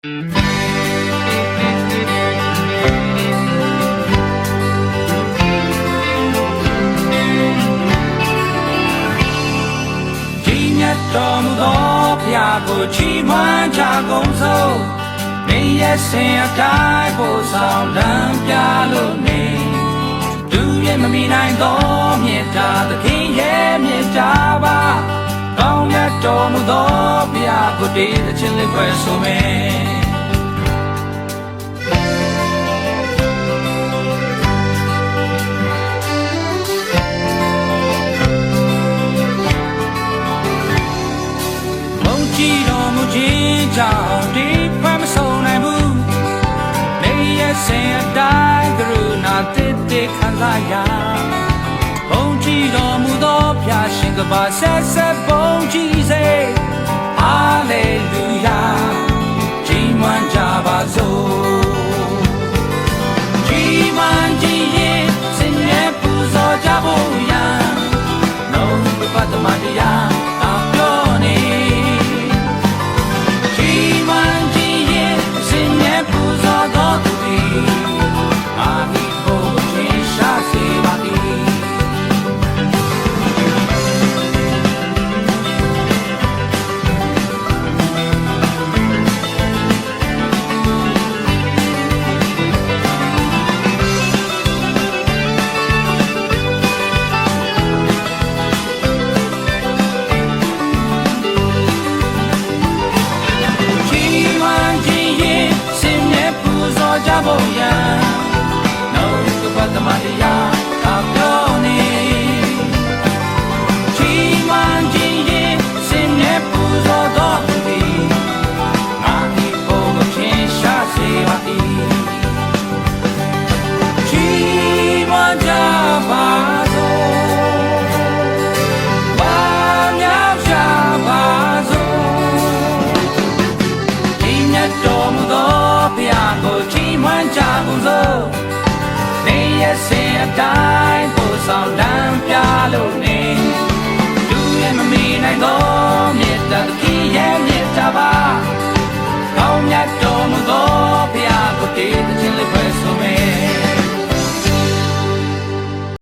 တော်မူသောဘုရားကိုချီးမွမ်းကြကုန်စို့နေရစင်အတိုင်းပို့ဆောင်လမ်းပြလို့နေသူရဲ့မမီနိုင်သောမြေတာသခင်ရဲ့မြေတာပါကောင်းမြတ်တော်မူသောဘုရားကိုတည်သခြင်းလေးပွဲဆိုမယ်ကြည်တော်မူခြင်းကြောင့်ဒီဖမ်းမဆုံးနိုင်ဘူးနေရစင်အတိုင်းကရုဏာတည်တည်ခံစားရဘုံကြည်တော်မူသောဖျားရှင်ကပါဆက်ဆက်ဘုံကြည်စေဟာလေလုယာကြီးမွန်ကြပါစို့ကြီးမွန်ကြည်ရင်စင်ရဲ့ပူဇော်ကြဖို့ရန်နှုတ်ပတ်သမတရားတောင်းပြောနေဘုံရန်နှုတ်ကပတ်သမတရားကောင်းပြောနေချီးမွမ်းခြင်းရင်စင်နဲ့ပူဇော်တော်သူသည်ငါဒီဘုံကိုထင်ရှားစေပါ၏ချီးမွမ်းကြပါစို့ဘာမြောက်ကြပါစို့ဒီမြတ်တော်မူသောဘုရားကိုမွမ်းကြကုန်စို့နေရစင်အတိုင်းပို့ဆောင်လမ်းပြလို့နေ